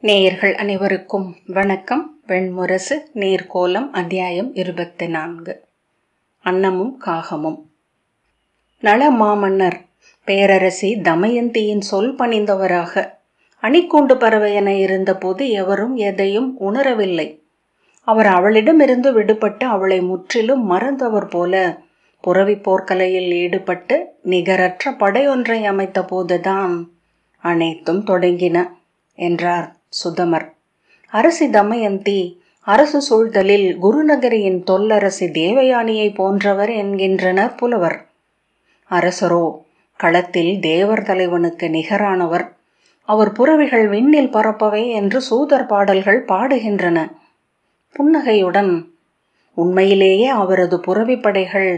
நேயர்கள் அனைவருக்கும் வணக்கம். வெண்முரசு நீர்க்கோலம் அத்தியாயம் 24. அன்னமும் காகமும். நள மாமன்னர் பேரரசி தமயந்தியின் சொல் பணிந்தவராக அணிக்கூண்டு பறவையென இருந்தபோது எவரும் எதையும் உணரவில்லை. அவர் அவளிடமிருந்து விடுபட்டு அவளை முற்றிலும் மறந்தவர் போல புரவி போர்க்கலையில் ஈடுபட்டு நிகரற்ற படையொன்றை அமைத்த போதுதான் அனைத்தும் தொடங்கின என்றார் சுதமர். அரசி தமயந்தி அரசு சூழ்தலில் குருநகரியின் தொல்லரசி தேவயானியை போன்றவர் என்கின்றனர் புலவர். அரசரோ களத்தில் தேவர் தலைவனுக்கு நிகரானவர். அவர் புறவிகள் விண்ணில் பறப்பவை என்று சூதர் பாடல்கள் பாடுகின்றன. புன்னகையுடன், உண்மையிலேயே அவரது புறவிப்படைகள்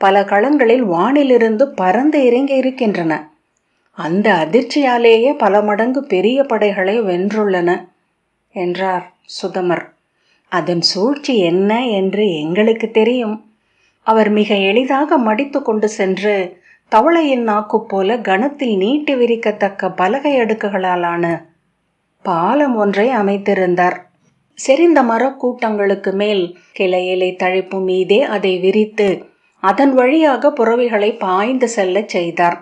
பல களங்களில் வானிலிருந்து பறந்து இறங்கி இருக்கின்றன. அந்த அதிர்ச்சியாலேயே பல மடங்கு பெரிய படைகளை வென்றுள்ளன என்றார் சுதமர். அதன் சூழ்ச்சி என்ன என்று எங்களுக்கு தெரியும். அவர் மிக எளிதாக மடித்து கொண்டு சென்று தவளையின் நாக்கு போல கணத்தில் நீட்டி விரிக்கத்தக்க பலகை அடுக்குகளாலான பாலம் ஒன்றை அமைத்திருந்தார். செறிந்த மரக்கூட்டங்களுக்கு மேல் கிளையிலை தழைப்பு மீதே அதை விரித்து அதன் வழியாக புறவிகளை பாய்ந்து செல்ல செய்தார்.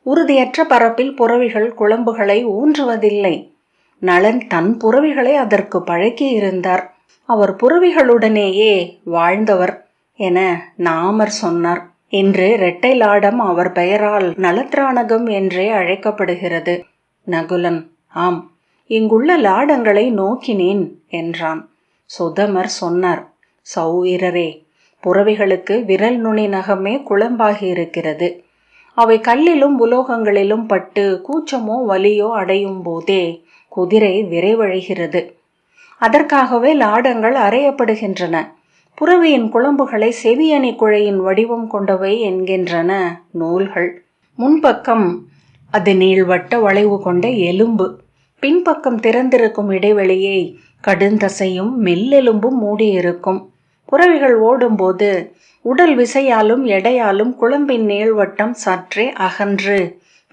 உறுதியற்ற பரப்பில் புறவிகள் குழம்புகளை ஊன்றுவதில்லை. நளன் தன் புறவிகளை அதற்கு பழக்கியிருந்தார். அவர் புறவிகளுடனேயே வாழ்ந்தவர் என நாமர் சொன்னார். இன்று இரட்டை லாடம் அவர் பெயரால் நலத்ராணகம் என்றே அழைக்கப்படுகிறது. நகுலன், ஆம், இங்குள்ள லாடங்களை நோக்கினேன் என்றான். சுதமர் சொன்னார், சௌவீரரே, புறவிகளுக்கு விரல் நுனி நகமே குழம்பாகி இருக்கிறது. அவை கல்லிலும் உலோகங்களிலும் பட்டு கூச்சமோ வலியோ அடையும் போதே குதிரை விரைவழிகிறது. அதற்காகவே லாடங்கள் அறையப்படுகின்றன. புறவியின் குழம்புகளை செவியணி குழையின் வடிவம் கொண்டவை என்கின்றன நூல்கள். முன்பக்கம் அது நீள்வட்ட வளைவு கொண்ட எலும்பு, பின்பக்கம் திறந்திருக்கும் இடைவெளியை கடுந்தசையும் மெல்லெலும்பும் மூடியிருக்கும். புறவிகள் ஓடும்போது உடல் விசையாலும் எடையாலும் குழம்பின் நீள்வட்டம் சற்றே அகன்று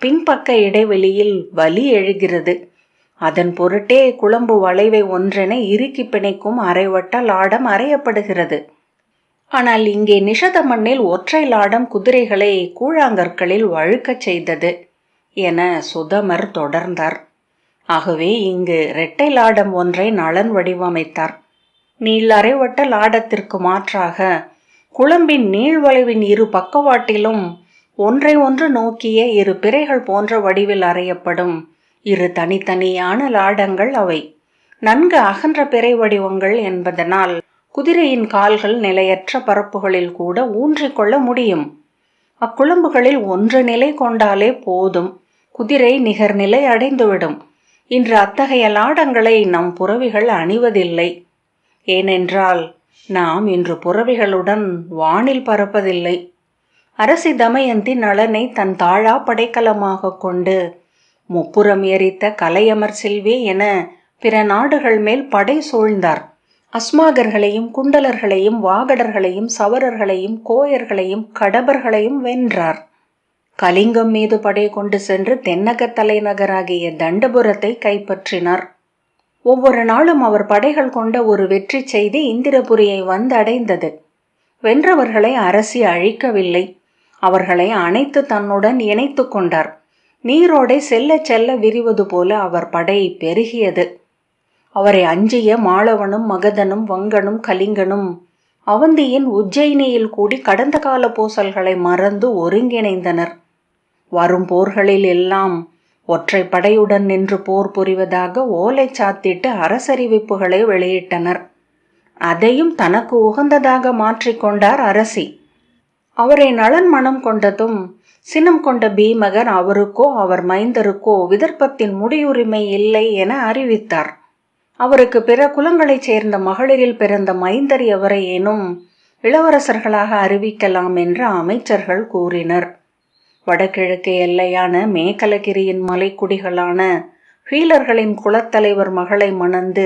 பின்பக்க இடைவெளியில் வலி எழுகிறது. அதன் பொருட்டே குழம்பு வளைவை ஒன்றென இறுக்கி பிணைக்கும் அரைவட்ட லாடம் அறையப்படுகிறது. ஆனால் இங்கே நிஷத மண்ணில் ஒற்றை லாடம் குதிரைகளை கூழாங்கற்களில் வழுக்கச் செய்தது என சுதமர் தொடர்ந்தார். ஆகவே இங்கு இரட்டை லாடம் ஒன்றை நளன் வடிவமைத்தார். நீள் அரைவட்ட லாடத்திற்கு மாற்றாக குழம்பின் நீள்வளைவின் இரு பக்கவாட்டிலும் ஒன்றை ஒன்று நோக்கிய இரு பிறைகள் போன்ற வடிவில் அறையப்படும் இரு தனித்தனியான லாடங்கள் அவை. நன்கு அகன்ற பிறை வடிவங்கள் என்பதனால் குதிரையின் கால்கள் நிலையற்ற பரப்புகளில் கூட ஊன்றிக்கொள்ள முடியும். அக்குழம்புகளில் ஒன்று நிலை கொண்டாலே போதும், குதிரை நிகர்நிலை அடைந்துவிடும். இன்று அத்தகைய லாடங்களை நம் புறவிகள் அணிவதில்லை. ஏனென்றால் நாம் இன்று புறவிகளுடன் வானில் பறப்பதில்லை. அரசி தமயந்தி நளனை தன் தாழா படைக்கலமாக கொண்டு முப்புறம் எரித்த கலையமர் செல்வி என பிற நாடுகள் மேல் படை சூழ்ந்தார். அஸ்மாகர்களையும் குண்டலர்களையும் வாகடர்களையும் சவரர்களையும் கோயர்களையும் கடபர்களையும் வென்றார். கலிங்கம் மீது படை கொண்டு சென்று தென்னக தலைநகராகிய தண்டபுரத்தை கைப்பற்றினார். ஒவ்வொரு நாளும் அவர் படைகள் கொண்ட ஒரு வெற்றி செய்தி இந்திரபுரியை வந்தடைந்தது. வென்றவர்களை அரசி அழிக்கவில்லை, அவர்களை அனைத்து தன்னுடன் இணைத்து கொண்டார். நீரோடை செல்ல செல்ல விரிவது போல அவர் படை பெருகியது. அவரை அஞ்சிய மாளவனும் மகதனும் வங்கனும் கலிங்கனும் அவந்தியின் உஜ்ஜயினியில் கூடி கடந்த கால பூசல்களை மறந்து ஒருங்கிணைந்தனர். வரும் போர்களில் எல்லாம் ஒற்றை படையுடன் நின்று போர் புரிவதாக ஓலை சாத்திட்டு அரசறிவிப்புகளை வெளியிட்டனர். அதையும் தனக்கு உகந்ததாக மாற்றிக்கொண்டார் அரசி. அவரை நளன் மனம் கொண்டதும் சினம் கொண்ட பீமகர் அவருக்கோ அவர் மைந்தருக்கோ விதர்ப்பத்தின் முடியுரிமை இல்லை என அறிவித்தார். அவருக்கு பிற குலங்களைச் சேர்ந்த மகளிரில் பிறந்த மைந்தர் எவரையேனும் இளவரசர்களாக அறிவிக்கலாம் என்று அமைச்சர்கள் கூறினர். வடகிழக்கு எல்லையான மேகலகிரியின் மலைக்குடிகளான ஹீலர்களின் குலத்தலைவர் மகளை மணந்து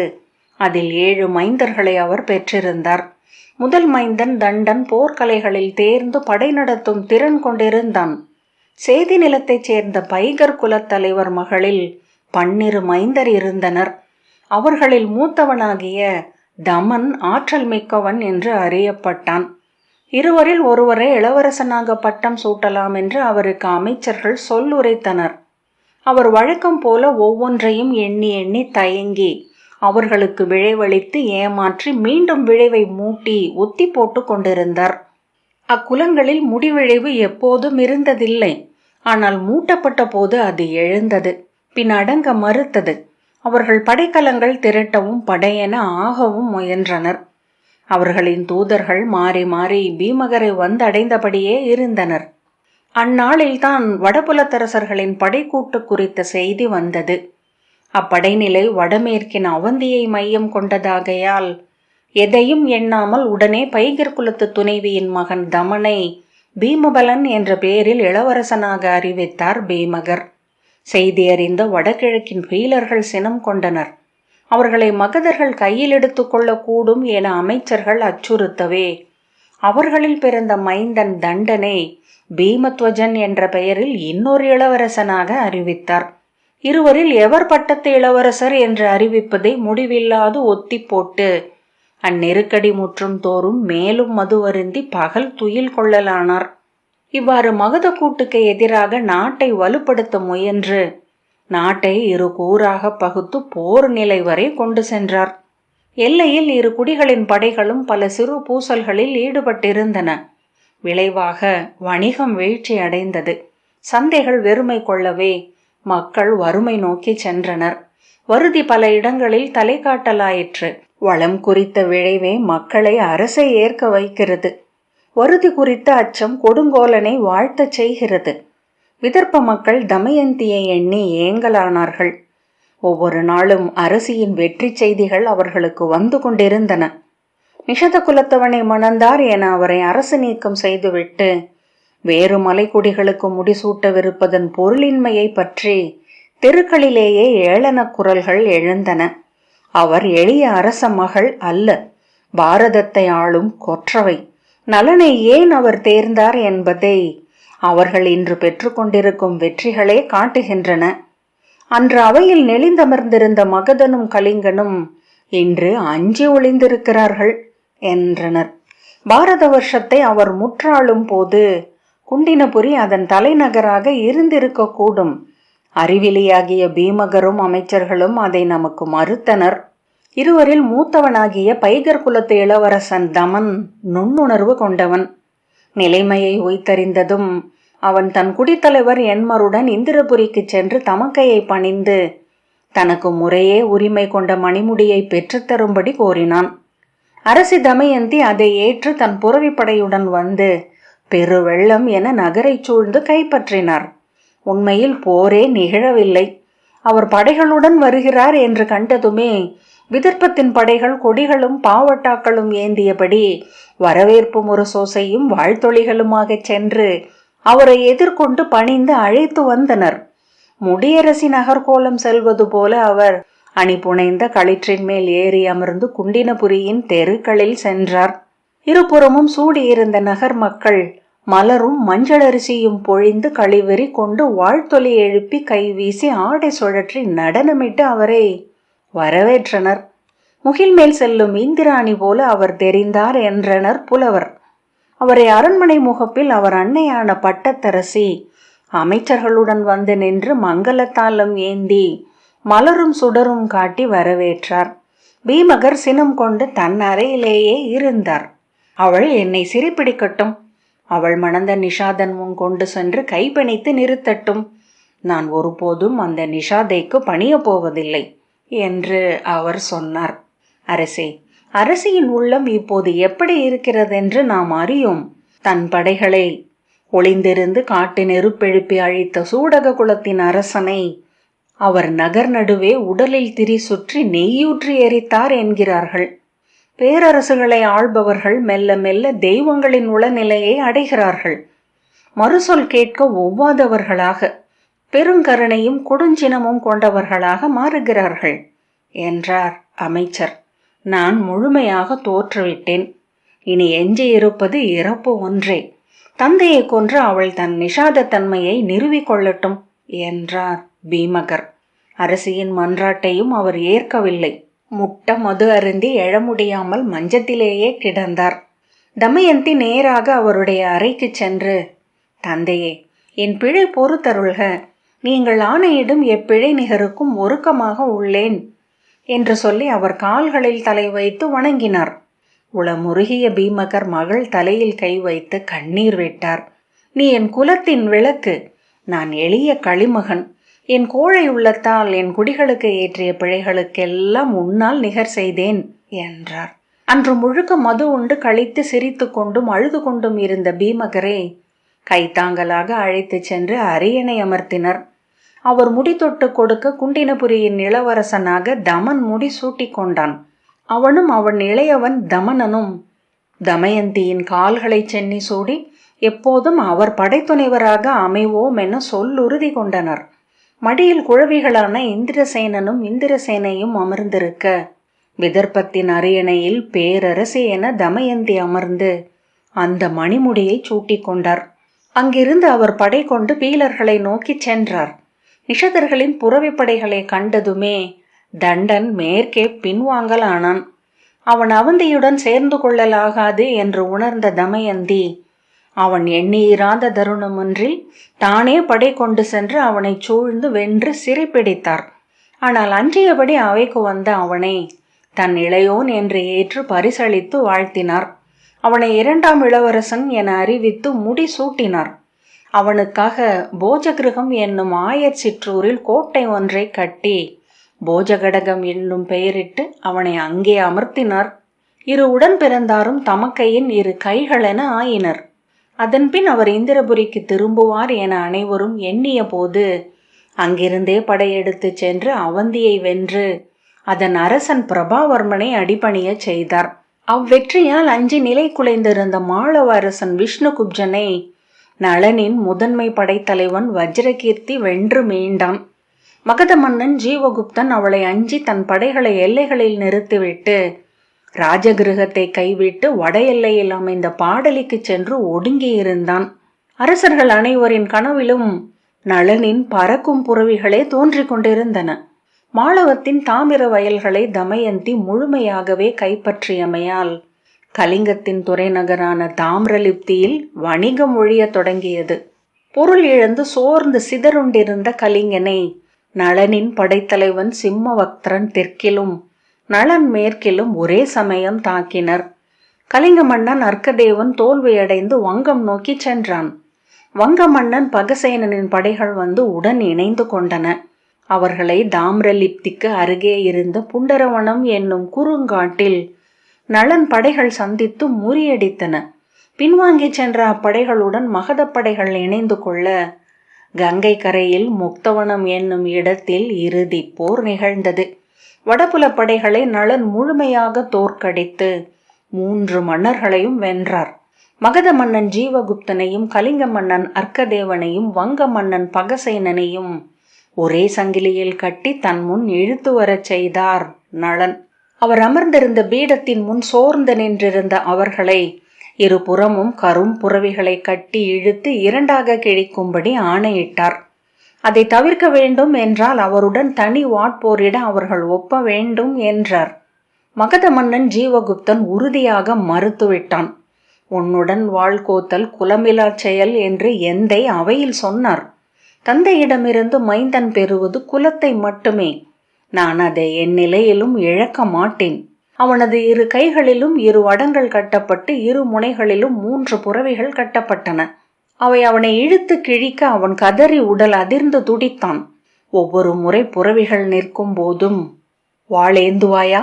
அதில் 7 மைந்தர்களை அவர் பெற்றிருந்தார். முதல் மைந்தன் தண்டன் போர்க்கலைகளில் தேர்ந்து படை நடத்தும் திறன் கொண்டிருந்தான். சேதி நிலத்தைச் சேர்ந்த பைகர் குலத்தலைவர் மகளில் 12 மைந்தர் இருந்தனர். அவர்களில் மூத்தவனாகிய தமன் ஆற்றல் மிக்கவன் என்று அறியப்பட்டான். இருவரில் ஒருவரை இளவரசனாக பட்டம் சூட்டலாம் என்று அவருக்கு அமைச்சர்கள் சொல்லுரைத்தனர். அவர் வழக்கம் போல ஒவ்வொன்றையும் எண்ணி எண்ணி தயங்கி அவர்களுக்கு விழைவளித்து ஏமாற்றி மீண்டும் விழைவை மூட்டி ஒத்தி போட்டு கொண்டிருந்தார். அக்குலங்களில் முடிவிழைவு எப்போதும் இருந்ததில்லை. ஆனால் மூட்டப்பட்ட போது அது எழுந்தது, பின் அடங்க மறுத்தது. அவர்கள் படைக்கலங்கள் திரட்டவும் படையென ஆகவும் முயன்றனர். அவர்களின் தூதர்கள் மாறி மாறி பீமகரை வந்தடைந்தபடியே இருந்தனர். அந்நாளில்தான் வடபுலத்தரசர்களின் படைக்கூட்டு குறித்த செய்தி வந்தது. அப்படைநிலை வடமேற்கின் அவந்தியை மையம் கொண்டதாகையால் எதையும் எண்ணாமல் உடனே பைகர் குலத்து துணைவியின் மகன் தமனை பீமபலன் என்ற பெயரில் இளவரசனாக அறிவித்தார் பீமகர். செய்தி அறிந்த வடகிழக்கின் பீலர்கள் சினம் கொண்டனர். அவர்களை மகதர்கள் கையில் எடுத்து கொள்ளக்கூடும் என அமைச்சர்கள் அச்சுறுத்தவே அவர்களில் பிறந்த மைந்தன் தண்டனை பீமத்வஜன் என்ற பெயரில் இன்னொரு இளவரசனாக அறிவித்தார். இருவரில் எவர் பட்டத்து இளவரசர் என்று அறிவிப்பதை முடிவில்லாது ஒத்தி போட்டு அந்நெருக்கடி முற்றும் தோறும் மேலும் மதுவருந்தி பகல் துயில் கொள்ளலானார். இவ்வாறு மகத கூட்டுக்கு எதிராக நாட்டை வலுப்படுத்த முயன்று நாட்டை இரு கூறாக பகுத்து போர் நிலை வரை கொண்டு சென்றார். எல்லையில் இரு குடிகளின் படைகளும் பல சிறு பூசல்களில் ஈடுபட்டிருந்தன. விளைவாக வணிகம் வீழ்ச்சி அடைந்தது. சந்தைகள் வெறுமை கொள்ளவே மக்கள் வறுமை நோக்கி சென்றனர். வருதி பல இடங்களில் தலை காட்டலாயிற்று. வளம் குறித்த விளைவே மக்களை அரசை ஏற்க வைக்கிறது. வருதி குறித்த அச்சம் கொடுங்கோலனை வாழ்த்தச் செய்கிறது. விதர்ப்ப மக்கள் தமயந்தியை எண்ணி ஏங்கலானார்கள். ஒவ்வொரு நாளும் அரசியின் வெற்றி செய்திகள் அவர்களுக்கு வந்து கொண்டிருந்தன. நிஷத குலத்தவனை மணந்தார் என அவரை அரசு நீக்கம் செய்துவிட்டு வேறு மலைக்குடிகளுக்கு முடிசூட்டவிருப்பதன் பொருளின்மையை பற்றி தெருக்களிலேயே ஏளன குரல்கள் எழுந்தன. அவர் எளிய அரச மகள் அல்ல, பாரதத்தை ஆளும் கொற்றவை. நலனை ஏன் அவர் தேர்ந்தார் என்பதை அவர்கள் இன்று பெற்றுக்கொண்டிருக்கும் வெற்றிகளே காட்டுகின்றன. அன்று அவையில் நெளிந்தமர்ந்திருந்த மகதனும் கலிங்கனும் இன்று அஞ்சி ஒளிந்திருக்கிறார்கள் என்றனர். பாரத வருஷத்தை அவர் முற்றாளும் போது குண்டினபுரி அதன் தலைநகராக இருந்திருக்கக்கூடும். அறிவிலியாகிய பீமகரும் அமைச்சர்களும் அதை நமக்கு மறுத்தனர். இருவரில் மூத்தவனாகிய பைகர் குலத்து இளவரசன் தமன் நுண்ணுணர்வு கொண்டவன். நிலைமையை உய்தறிந்ததும் அவன் தன் குடித்தலைவர் என்மருடன் இந்திரபுரிக்கு சென்று தமக்கையை பணிந்து தனக்கு முறையே உரிமை கொண்ட மணிமுடியை பெற்றுத்தரும்படி கோரினான். அரசி தமயந்தி அதை ஏற்று தன் புரவிப்படையுடன் வந்து பெருவெள்ளம் என நகரை சூழ்ந்து கைப்பற்றினார். உண்மையில் போரே நிகழவில்லை. அவர் படைகளுடன் வருகிறார் என்று கண்டதுமே விதர்ப்பத்தின் படைகள் கொடிகளும் பாவட்டாக்களும் ஏந்தியபடி வரவேற்பு முரசோசையும் வாழ்த்தொழிகளுமாக சென்று அவரை எதிர்கொண்டு பணிந்து அழைத்து வந்தனர். முடியரசி நகர்கோலம் செல்வது போல அவர் அணிபுனைந்த களிற்றின் மேல் ஏறி அமர்ந்து குண்டினபுரியின் தெருக்களில் சென்றார். இருபுறமும் சூடியிருந்த நகர் மக்கள் மலரும் மஞ்சள் அரிசியும் பொழிந்து கழிவெறி கொண்டு வாழ்த்தொலி எழுப்பி கைவீசி ஆடை சுழற்றி நடனமிட்டு அவரை வரவேற்றனர். முகில் மேல் செல்லும் இந்திராணி போல அவர் தெரிந்தார் என்றனர் புலவர். அவரை அரண்மனை முகப்பில் அவர் அன்னையான பட்டத்தரசி அமைச்சர்களுடன் வந்து நின்று மங்களத்தாளம் ஏந்தி மலரும் சுடரும் காட்டி வரவேற்றார். பீமகர் சினம் கொண்டு தன் அறையிலேயே இருந்தார். அவள் என்னை சிறைப்பிடிக்கட்டும், அவள் மணந்த நிஷாதன் முன் கொண்டு சென்று கைப்பணித்து நிறுத்தட்டும். நான் ஒருபோதும் அந்த நிஷாதைக்கு பணிய போவதில்லை என்று அவர் சொன்னார். அரசே, அரசியின் உள்ளம் இப்போது எப்படி இருக்கிறதென்று நாம் அறியோம். தன் படைகளை ஒளிந்திருந்து காட்டு நெருப்பெழுப்பி அழித்த சூடக குலத்தின் அரசனை அவர் நகர் நடுவே உடலில் திரி சுற்றி நெய்யூற்றி எரித்தார் என்கிறார்கள். பேரரசுகளை ஆள்பவர்கள் மெல்ல மெல்ல தெய்வங்களின் உளநிலையை அடைகிறார்கள். மறுசொல் கேட்க ஒவ்வாதவர்களாக பெருங்கருணையும் கொடுஞ்சினமும் கொண்டவர்களாக மாறுகிறார்கள் என்றார் அமைச்சர். நான் முழுமையாக தோற்றுவிட்டேன். இனி எஞ்சி இருப்பது இறப்பு ஒன்றே. தந்தையை கொன்று அவள் தன் நிஷாத தன்மையை நிறுவிக்கொள்ளட்டும் என்றார் பீமகர். அரசியின் மன்றாட்டையும் அவர் ஏற்கவில்லை. முட்ட மது அருந்தி எழ முடியாமல் மஞ்சத்திலேயே கிடந்தார். தமயந்தி நேராக அவருடைய அறைக்கு சென்று, தந்தையே, என் பிழை பொறுத்தருள்க, நீங்கள் ஆணையிடும் எப்பிழை நிகருக்கும் ஒருக்கமாக உள்ளேன் என்று சொல்லி அவர் கால்களில் தலை வைத்து வணங்கினார். உளமுருகிய பீமகர் மகள் தலையில் கை வைத்து கண்ணீர் விட்டார். நீ என் குலத்தின் விளக்கு, நான் எளிய களிமகன். என் கோழை உள்ளத்தால் என் குடிகளுக்கு ஏற்றிய பிழைகளுக்கெல்லாம் உன்னால் நிகர் செய்தேன் என்றார். அன்று முழுக்க மது உண்டு கழித்து சிரித்து கொண்டும் அழுது கொண்டும் இருந்த பீமகரை கைத்தாங்கலாக அழைத்து சென்று அரியணை அமர்த்தினர். அவர் முடி தொட்டு கொடுக்க குண்டினபுரியின் இளவரசனாக தமன் முடி சூட்டி கொண்டான். அவனும் அவன் இளையவன் தமனனும் தமயந்தியின் கால்களை சென்னி சூடி எப்போதும் அவர் படைத்துணைவராக அமைவோம் என சொல்லுறுதி கொண்டனர். மடியில் குழவிகளான இந்திரசேனனும் இந்திரசேனையும் அமர்ந்திருக்க, விதர்ப்பத்தின் அரியணையில் பேரரசி என தமயந்தி அமர்ந்து அந்த மணிமுடியை சூட்டி கொண்டார். அங்கிருந்து அவர் படை கொண்டு பீலர்களை நோக்கி சென்றார். நிஷதர்களின் புறவிப்படைகளை கண்டதுமே தண்டன் மேற்கே பின்வாங்கலானான். அவன் அவந்தியுடன் சேர்ந்து கொள்ளலாகாது என்று உணர்ந்த தமயந்தி அவன் எண்ணியிராத தருணமொன்றில் தானே படை கொண்டு சென்று அவனை சூழ்ந்து வென்று சிறைப்பிடித்தார். ஆனால் அன்றியபடி அவைக்கு வந்த அவனை தன் இளையோன் என்று ஏற்று பரிசளித்து வாழ்த்தினார். அவனை இரண்டாம் இளவரசன் என அறிவித்து முடி சூட்டினார். அவனுக்காக போஜகிருகம் என்னும் ஆயர் சிற்றூரில் கோட்டை ஒன்றை கட்டி போஜகடகம் என்னும் பெயரிட்டு அவனை அங்கே அமர்த்தினார். இரு உடன் பிறந்தாரும் தமக்கையின் இரு கைகளென ஆயினர். அதன்பின் அவர் இந்திரபுரிக்கு திரும்புவார் என அனைவரும் எண்ணிய போது அங்கிருந்தே படையெடுத்து சென்று அவந்தியை வென்று அதன் அரசன் பிரபாவர்மனை அடிபணிய செய்தார். அவ்வெற்றியால் அஞ்சி நிலை குலைந்திருந்த மாளவ அரசன் விஷ்ணுகுப்ஜனை நளனின் முதன்மை படைத்தலைவன் வஜ்ரகீர்த்தி வென்று மீண்டான். மகத மன்னன் ஜீவகுப்தன் அவளை அஞ்சி தன் படைகளை எல்லைகளில் நிறுத்திவிட்டு ராஜகிருகத்தை கைவிட்டு வட எல்லையில் அமைந்த பாடலிக்கு சென்று ஒடுங்கியிருந்தான். அரசர்கள் அனைவரின் கனவிலும் நளனின் பறக்கும் புறவிகளே தோன்றிக் கொண்டிருந்தன. மாளவத்தின் தாமிர வயல்களை தமயந்தி முழுமையாகவே கைப்பற்றியமையால் கலிங்கத்தின் துறைநகரான தாமிரலிப்தியில் வணிகம் ஒழிய தொடங்கியது. பொருள் இழந்து சோர்ந்து சிதறுண்டிருந்த கலிங்கனை நளனின் படைத்தலைவன் சிம்மவக்திரன் தெற்கிலும் நளன் மேற்கிலும் ஒரே சமயம் தாக்கினர். கலிங்க மன்னன் அர்க்கதேவன் தோல்வியடைந்து வங்கம் நோக்கி சென்றான். வங்க மன்னன் பகசேனனின் படைகள் வந்து உடன் இணைந்து கொண்டன. அவர்களை தாமிரலிப்திக்கு அருகே இருந்த புண்டரவனம் என்னும் குறுங்காட்டில் நளன் படைகள் சந்தித்து முறியடித்தன. பின்வாங்கி சென்ற அப்படைகளுடன் மகத படைகள் இணைந்து கொள்ள கங்கை கரையில் முக்தவனம் என்னும் இடத்தில் இறுதி போர் நிகழ்ந்தது. வடபுல படைகளை நளன் முழுமையாக தோற்கடித்து 3 மன்னர்களையும் வென்றார். மகத மன்னன் ஜீவகுப்தனையும் கலிங்க மன்னன் அர்க்கதேவனையும் வங்க மன்னன் பகசேனனையும் ஒரே சங்கிலியில் கட்டி தன் முன் இழுத்து வரச் செய்தார் நளன். அவர் அமர்ந்திருந்த பீடத்தின் முன் சோர்ந்து நின்றிருந்த அவர்களை இருபுறமும் கரும் புறவிகளை கட்டி இழுத்து 2ஆக கிழிக்கும்படி ஆணையிட்டார். அதை தவிர்க்க வேண்டும் என்றால் அவருடன் தனி வாட்போரிட அவர்கள் ஒப்ப வேண்டும் என்றார். மகத மன்னன் ஜீவகுப்தன் உறுதியாக மறுத்துவிட்டான். உன்னுடன் வாழ்கோத்தல் குலமிலா செயல் என்று எந்தை அவையில் சொன்னார். தந்தையிடமிருந்து மைந்தன் பெறுவது குலத்தை மட்டுமே. நான் அதை என் நிலையிலும் இழக்க மாட்டேன். அவனது 2 கைகளிலும் 2 வடங்கள் கட்டப்பட்டு 2 முனைகளிலும் 3 புறவிகள் கட்டப்பட்டன. அவை அவனை இழுத்து கிழிக்க அவன் கதறி உடல் அதிர்ந்து துடித்தான். ஒவ்வொரு முறை புறவிகள் நிற்கும் போதும் வாளேந்துவாயா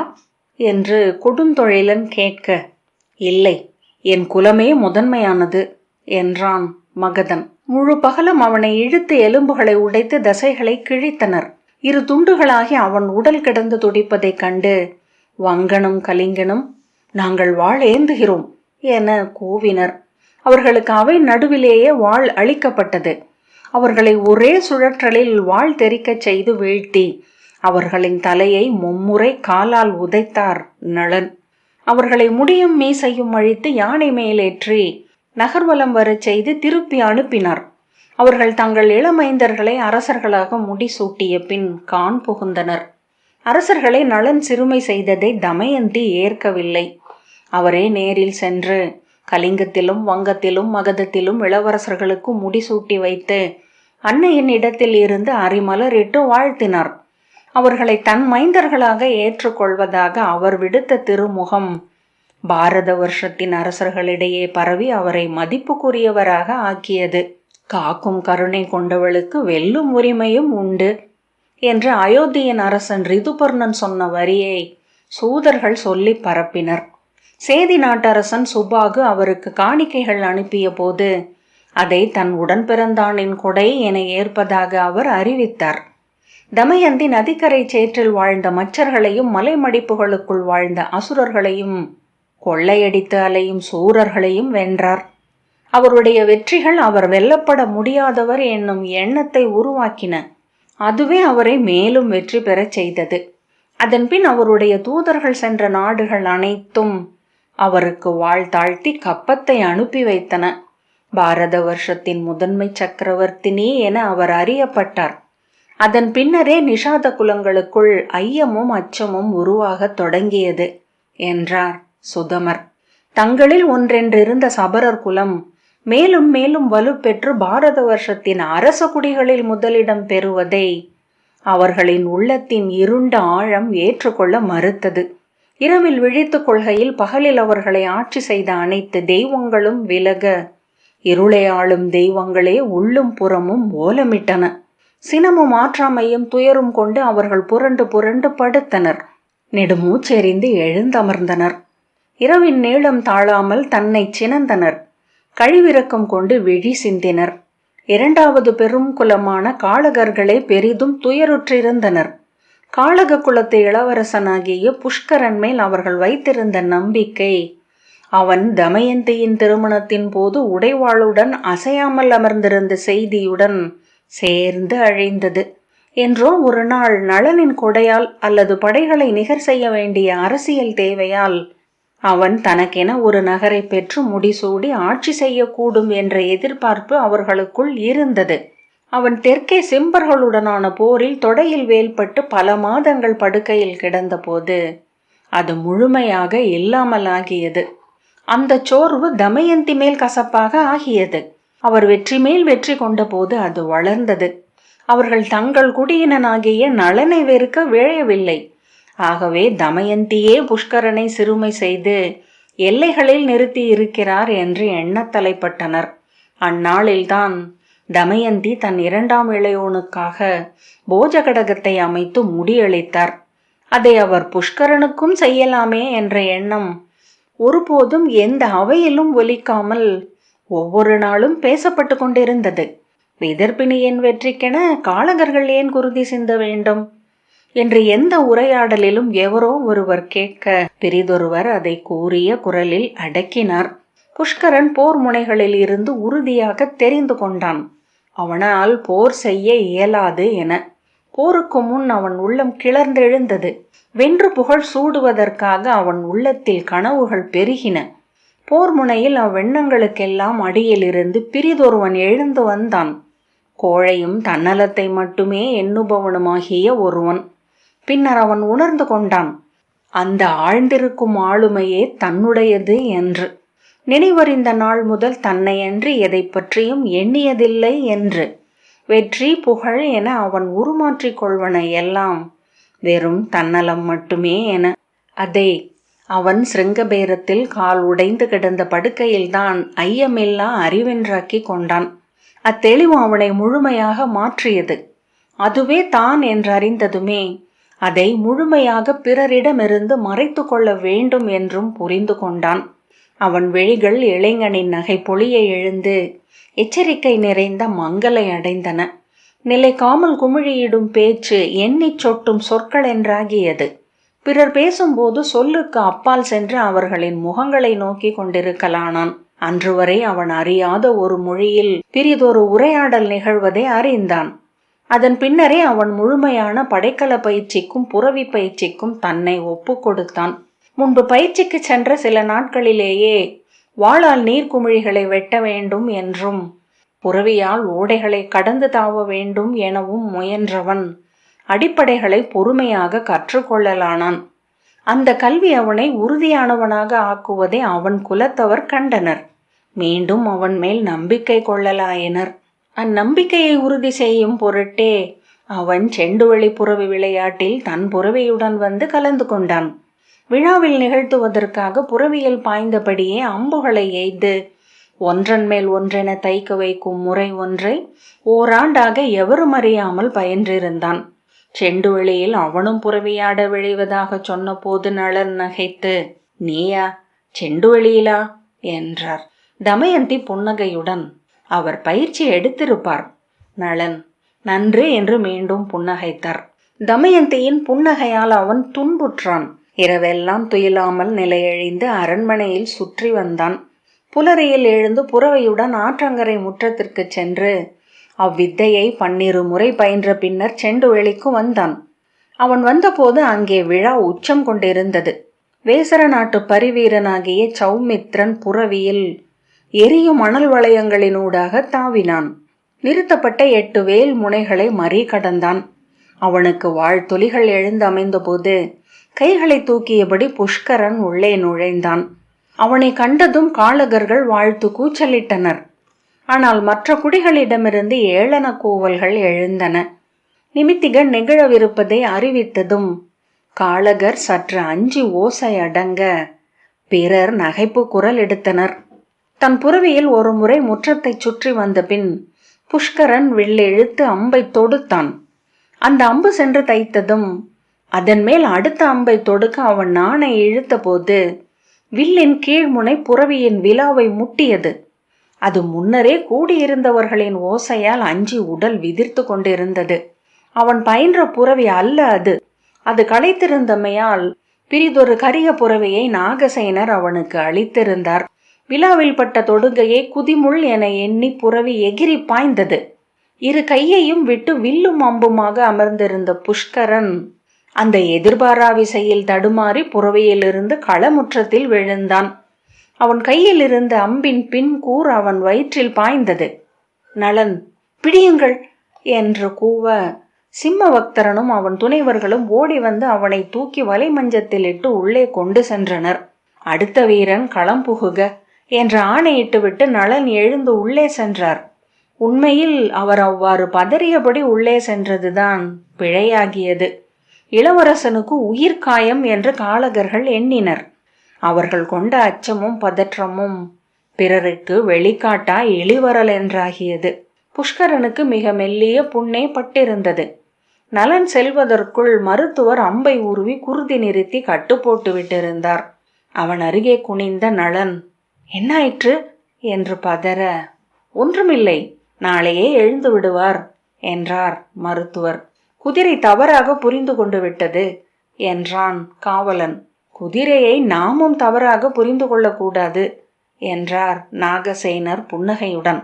என்று கொடுந்தொழிலன் கேட்க, இல்லை, என் குலமே முதன்மையானது என்றான் மகதன். முழு பகலும் அவனை இழுத்து எலும்புகளை உடைத்து தசைகளை கிழித்தனர். 2 துண்டுகளாகி அவன் உடல் கிடந்து துடிப்பதைக் கண்டு வங்கனும் கலிங்கனும் நாங்கள் வாள் ஏந்துகிறோம் என கூவினர். அவர்களுக்கு அவை நடுவிலேயே வாள் அளிக்கப்பட்டது. அவர்களை ஒரே சுழற்றலில் வாள் தெறிக்கச் செய்து வீழ்த்தி அவர்களின் தலையை மும்முறை காலால் உதைத்தார் நளன். அவர்களை முடியும் மீசையும் அழித்து யானை மேலேற்றி நகர்வலம் வரச் செய்து திருப்பி அனுப்பினார். அவர்கள் தங்கள் இளமைந்தர்களை அரசர்களாக முடிசூட்டிய பின் கான் புகுந்தனர். அரசர்களை நளன் சிறுமை செய்ததை தமயந்தி ஏற்கவில்லை. அவரே நேரில் சென்று கலிங்கத்திலும் வங்கத்திலும் மகதத்திலும் இளவரசர்களுக்கு முடிசூட்டி வைத்து அன்னையின் இடத்தில் இருந்து அரிமலரிட்டு வாழ்த்தினார். அவர்களை தன் மைந்தர்களாக ஏற்றுக்கொள்வதாக அவர் விடுத்த திருமுகம் பாரத வருஷத்தின் அரசர்களிடையே பரவி அவரை மதிப்புக்குரியவராக ஆக்கியது. காக்கும் கருணை கொண்டவளுக்கு வெல்லும் உரிமையும் உண்டு என்று அயோத்தியின் அரசன் ரிதுபர்ணன் சொன்ன வரியை சூதர்கள் சொல்லி பரப்பினர். சேதி நாட்டரசன் சுபாகு அவருக்கு காணிக்கைகள் அனுப்பிய போது அதை தன் உடன் பிறந்தானின் கொடை என ஏற்பதாக அவர் அறிவித்தார். தமயந்தி நதிக்கரை சேற்றில் வாழ்ந்த மச்சர்களையும் மலைமடிப்புகளுக்குள் வாழ்ந்த அசுரர்களையும் கொள்ளையடித்து அலையும் சூரர்களையும் வென்றார். அவருடைய வெற்றிகள் அவர் வெல்லப்பட முடியாதவர் என்னும் எண்ணத்தை உருவாக்கின. அதுவே அவரை மேலும் வெற்றி பெறச் செய்தது. அதன்பின் அவருடைய தூதர்கள் சென்ற நாடுகள் அனைத்தும் அவருக்கு வாழ்த்தாழ்த்தி கப்பத்தை அனுப்பி வைத்தன. பாரத வருஷத்தின் முதன்மை சக்கரவர்த்தினி என அவர் அறியப்பட்டார். அதன் பின்னரே நிஷாத குலங்களுக்குள் ஐயமும் அச்சமும் உருவாகத் தொடங்கியது என்றார் சுதமர். தங்களில் ஒன்றென்றிருந்த சபரர் குலம் மேலும் மேலும் வலுப்பெற்று பாரத வருஷத்தின் அரச குடிகளில் முதலிடம் பெறுவதை அவர்களின் உள்ளத்தின் இருண்ட ஆழம் ஏற்றுக்கொள்ள மறுத்தது. இரவில் விழித்துக் கொள்கையில் பகலில் அவர்களை ஆட்சி செய்த அனைத்து தெய்வங்களும் விலக இருளை ஆளும் தெய்வங்களே உள்ளும் புறமும் ஓலமிட்டன. சினமும் ஆற்றாமையும் துயரும் கொண்டு அவர்கள் புரண்டு புரண்டு படுத்தனர். நெடுமூச்செறிந்து எழுந்தமர்ந்தனர். இரவின் நீளம் தாழாமல் தன்னை சினந்தனர். கழிவிறக்கம் கொண்டு விழி சிந்தினர். இரண்டாவது பெரும் குலமான காளகர்களே பெரிதும் துயருற்றிருந்தனர். காளக குலத்து இளவரசனாகிய புஷ்கரன் மேல் அவர்கள் வைத்திருந்த நம்பிக்கை அவன் தமயந்தியின் திருமணத்தின் போது உடைவாளுடன் அசையாமல் அமர்ந்திருந்த செய்தியுடன் சேர்ந்து அழிந்தது. என்றோ ஒரு நாள் நளனின் கொடையால் அல்லது படைகளை நிகர் செய்ய வேண்டிய அரசியல் தேவையால் அவன் தனக்கென ஒரு நகரை பெற்று முடிசூடி ஆட்சி செய்யக்கூடும் என்ற எதிர்பார்ப்பு அவர்களுக்குள் இருந்தது. அவன் தெற்கே செம்பர்களுடனான போரில் தொடையில் வேல்பட்டு பல மாதங்கள் படுக்கையில் கிடந்தபோது அது முழுமையாக இல்லாமலாகியது. அந்த சோர்வு தமயந்தி மேல் கசப்பாக ஆகியது. அவர் வெற்றி மேல் வெற்றி கொண்ட போது அது வளர்ந்தது. அவர்கள் தங்கள் குடியினனாகிய நளனை வெறுக்க விழையவில்லை. ஆகவே தமயந்தியே புஷ்கரனை சிறுமை செய்து எல்லைகளில் நிறுத்தி இருக்கிறார் என்று எண்ணத் தலைப்பட்டனர். அந்நாளில்தான் தமயந்தி தன் இரண்டாம் இளையோனுக்காக போஜகடகத்தை அமைத்து முடியளித்தார். அதை அவர் புஷ்கரனுக்கும் செய்யலாமே என்ற எண்ணம் ஒருபோதும் எந்த அவையிலும் ஒலிக்காமல் ஒவ்வொரு நாளும் பேசப்பட்டு கொண்டிருந்தது. விதர்பிணியின் வெற்றிக்கென காளகர்கள் ஏன் குருதி சிந்த வேண்டும் என்று எந்த உரையாடலிலும் எவரோ ஒருவர் கேட்க பிரிதொருவர் அதை கூறிய குரலில் அடக்கினார். புஷ்கரன் போர் முனைகளில் இருந்து உறுதியாக தெரிந்து கொண்டான். அவனால் போர் செய்ய இயலாது என. போருக்கு முன் அவன் உள்ளம் கிளர்ந்தெழுந்தது. வென்று புகழ் சூடுவதற்காக அவன் உள்ளத்தில் கனவுகள் பெருகின. போர் முனையில் அவ்வெண்ணங்களுக்கெல்லாம் அடியிலிருந்து பிரிதொருவன் எழுந்து வந்தான். கோழையும் தன்னலத்தை மட்டுமே எண்ணுபவனுமாகிய ஒருவன். பின்னர் அவன் உணர்ந்து கொண்டான், அந்த ஆழ்ந்திருக்கும் ஆளுமையே தன்னுடையது என்று. நினைவறிந்த நாள் முதல் தன்னையன்றி எதை பற்றியும் எண்ணியதில்லை என்று. வெற்றி புகழ் என அவன் உருமாற்றிக் கொள்வன எல்லாம் வெறும் தன்னலம் மட்டுமே என. அதை அவன் சிருங்கபேரத்தில் கால் உடைந்து கிடந்த படுக்கையில்தான் ஐயமில்லா அறிவென்றாக்கி கொண்டான். அத்தெளிவு அவனை முழுமையாக மாற்றியது. அதுவே தான் என்றறிந்ததுமே அதை முழுமையாக பிறரிடமிருந்து மறைத்து கொள்ள வேண்டும் என்றும் புரிந்து கொண்டான். அவன் விழிகள் இளைஞனின் நகை பொழிய எழுந்து எச்சரிக்கை நிறைந்த மங்கலை அடைந்தன. நிலைக்காமல் குமிழியிடும் பேச்சு எண்ணிச் சொட்டும் சொற்கள் என்றாகியது. பிறர் பேசும்போது சொல்லுக்கு அப்பால் சென்று அவர்களின் முகங்களை நோக்கி கொண்டிருக்கலானான். அன்று வரை அவன் அறியாத ஒரு மொழியில் பிறிதொரு உரையாடல் நிகழ்வதை அறிந்தான். அதன் பின்னரே அவன் முழுமையான படைக்கல பயிற்சிக்கும் புரவி பயிற்சிக்கும் தன்னை ஒப்பு கொடுத்தான். முன்பு பயிற்சிக்கு சென்ற சில நாட்களிலேயே வாளால் நீர்க்குமிழிகளை வெட்ட வேண்டும் என்றும் புரவியால் ஓடைகளை கடந்து தாவ வேண்டும் எனவும் முயன்றவன் அடிப்படைகளை பொறுமையாக கற்றுக்கொள்ளலானான். அந்த கல்வி அவனை உறுதியானவனாக ஆக்குவதை அவன் குலத்தவர் கண்டனர். மீண்டும் அவன் மேல் நம்பிக்கை கொள்ளலாயினர். அந்நம்பிக்கையை உறுதி செய்யும் பொருட்டே அவன் செண்டுவெளி புரவி விளையாட்டில் தன் புரவியுடன் வந்து கலந்து கொண்டான். விழாவில் நிகழ்த்துவதற்காக புரவியில் பாய்ந்தபடியே அம்புகளை எய்து ஒன்றன் மேல் ஒன்றென தைக்க வைக்கும் முறை ஒன்றை ஓராண்டாக எவரும் அறியாமல் பயின்றிருந்தான். செண்டுவெளியில் அவனும் புரவியாட விழைவதாக சொன்ன போது நளன் நகைத்து, "நீயா செண்டுவெளியிலா?" என்றார். தமயந்தி புன்னகையுடன், "அவர் பயிற்சி எடுத்திருப்பார்." நளன், "நன்று" என்று மீண்டும் புன்னகைத்தார். தமயந்தியின் புன்னகையால் அவன் துன்புற்றான். இரவெல்லாம் துயிலாமல் நிலையழிந்து அரண்மனையில் சுற்றி வந்தான். புலரியில் எழுந்து புறவையுடன் ஆற்றங்கரை முற்றத்திற்கு சென்று அவ்வித்தையை 12 முறை பயின்ற பின்னர் செண்டுவெளிக்கு வந்தான். அவன் வந்தபோது அங்கே விழா உச்சம் கொண்டிருந்தது. வேசர நாட்டு பரிவீரனாகிய சௌமித்ரன் புறவியில் எரியும் மணல் வளையங்களினூடாக தாவினான். நிறுத்தப்பட்ட 8 வேல் முனைகளை மறி கடந்தான். அவனுக்கு வாழ்த்தொலிகள் எழுந்து அமைந்தபோது கைகளை தூக்கியபடி புஷ்கரன் உள்ளே நுழைந்தான். அவனை கண்டதும் காளகர்கள் வாழ்த்து கூச்சலிட்டனர். ஆனால் மற்ற குடிகளிடமிருந்து ஏளன கூவல்கள் எழுந்தன. நிமித்திகன் நிகழவிருப்பதை அறிவித்ததும் காளகர் சற்று அஞ்சி ஓசை அடங்க பிறர் நகைப்பு குரல் எடுத்தனர். தன் புறவியில் ஒரு முறை முற்றத்தை சுற்றி வந்த பின் புஷ்கரன் வில்லெழுத்து அம்பை தொடுத்தான். அந்த அம்பு சென்று தைத்ததும் அதன் மேல் அடுத்த அம்பை தொடுக்க அவன் நாணை இழுத்த போது வில்லின் கீழ்முனை புறவியின் விலாவை முட்டியது. அது முன்னரே கூடியிருந்தவர்களின் ஓசையால் அஞ்சி உடல் விதிர்த்து கொண்டிருந்தது. அவன் பயின்ற புறவி அல்ல அது. அது களைத்திருந்தமையால் பிரிதொரு கரிய புறவியை நாகசேனர் அவனுக்கு அளித்திருந்தார். விழாவில் பட்ட தொடுகையை குதிமுள் என எண்ணி புறவி எகிரி பாய்ந்தது. 2 கையையும் விட்டு வில்லும் அம்புமாக அமர்ந்திருந்த புஷ்கரன் அந்த எதிர்பாரா விசையில் தடுமாறி புறவியிலிருந்து களமுற்றத்தில் விழுந்தான். அவன் கையில் இருந்த அம்பின் பின் கூர் அவன் வயிற்றில் பாய்ந்தது. நளன், "பிடியுங்கள்" என்று கூவ சிம்மவக்தரனும் அவன் துணைவர்களும் ஓடி வந்து அவனை தூக்கி வலை மஞ்சத்தில் இட்டு உள்ளே கொண்டு சென்றனர். அடுத்த வீரன் களம் புகுக என்று ஆணையிட்டுவிட்டு நளன் எழுந்து உள்ளே சென்றார். உண்மையில் அவர் அவ்வாறு பதறியபடி உள்ளே சென்றதுதான் பிழையாகியது. இளவரசனுக்கு உயிர்காயம் என்று காளகர்கள் எண்ணினர். அவர்கள் கொண்ட அச்சமும் பதற்றமும் பிறருக்கு வெளிக்காட்டா எளிவரல் என்றாகியது. புஷ்கரனுக்கு மிக மெல்லிய புண்ணே பட்டிருந்தது. நலன் செல்வதற்குள் மருத்துவர் அம்பை உருவி குருதி நிறுத்தி கட்டு போட்டு விட்டிருந்தார். அவன் அருகே குனிந்த நளன், "என்னாயிற்று?" என்று பதற, "ஒன்றுமில்லை, நாளையே எழுந்து விடுவார்" என்றார் மருத்துவர். "குதிரை தவறாக புரிந்து கொண்டு விட்டது" என்றான் காவலன். "குதிரையை நாமும் தவறாக புரிந்து கொள்ளக்கூடாது" என்றார் நாகசேனர் புன்னகையுடன்.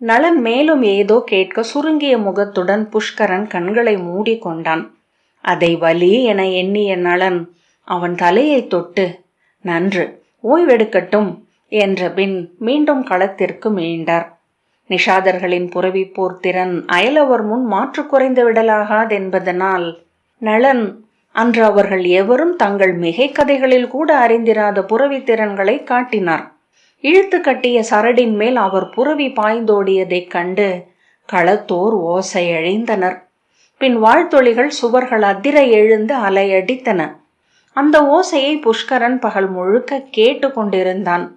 நளன் மேலும் ஏதோ கேட்க சுருங்கிய முகத்துடன் புஷ்கரன் கண்களை மூடிக்கொண்டான். அதை வலி என எண்ணிய நளன் அவன் தலையை தொட்டு, "நன்று, ஓய்வெடுக்கட்டும்" என்ற பின் மீண்டும் களத்திற்கு மீண்டார். நிஷாதர்களின் புரவி போர் திறன் அயலவர் முன் மாற்று குறைந்து விடலாகாதென்பதனால் நளன் அன்று அவர்கள் எவரும் தங்கள் மிகை கதைகளில் கூட அறிந்திராத புரவி திறன்களை காட்டினார். இழுத்து கட்டிய சரடின் மேல் அவர் புரவி பாய்ந்தோடியதைக் கண்டு களத்தோர் ஓசை அழிந்தனர். பின் வாழ்த்தொழிகள் சுவர்கள் அதிர எழுந்து அலையடித்தன. அந்த ஓசையை புஷ்கரன் பகல் முழுக்க கேட்டு கொண்டிருந்தான்.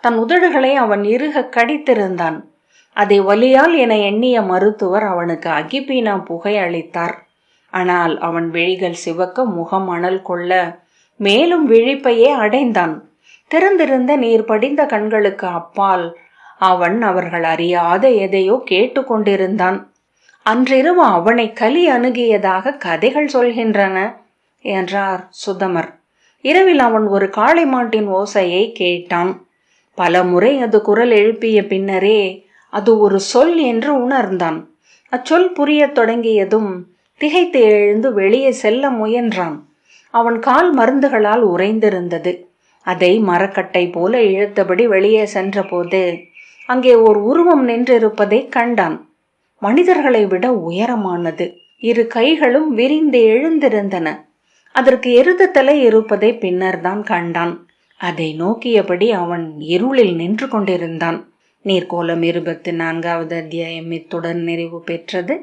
தன் உதடுகளை அவன் இறுக கடித்திருந்தான். அதை வலியால் என எண்ணிய மருத்துவர் அவனுக்கு அகிபீனா புகை அளித்தார். ஆனால் அவன் விழிகள் சிவக்க முகம் அனல் கொள்ள மேலும் விழிப்பையே அடைந்தான். திறந்திருந்த நீர் படிந்த கண்களுக்கு அப்பால் அவன் அவர்கள் அறியாத எதையோ கேட்டு கொண்டிருந்தான். அன்றிரவு அவனை கலி அணுகியதாக கதைகள் சொல்கின்றன என்றார் சுதமர். இரவில் அவன் ஒரு காளை மாட்டின் ஓசையை கேட்டான். பல முறை அது குரல் எழுப்பிய பின்னரே அது ஒரு சொல் என்று உணர்ந்தான். அச்சொல் புரியத் தொடங்கியதும் திகைத்து எழுந்து வெளியே செல்ல முயன்றான். அவன் கால் மருந்துகளால் உறைந்திருந்தது. அதை மரக்கட்டை போல இழுத்தபடி வெளியே சென்றபோது அங்கே ஓர் உருவம் நின்றிருப்பதை கண்டான். மனிதர்களை விட உயரமானது. இரு கைகளும் விரிந்து எழுந்திருந்தன. அதற்கு எருது தலை இருப்பதை பின்னர்தான் கண்டான். அதை நோக்கியபடி அவன் இருளில் நின்று கொண்டிருந்தான். நீர்க்கோலம் 24வது அத்தியாயம் இத்துடன் நிறைவு பெற்றது.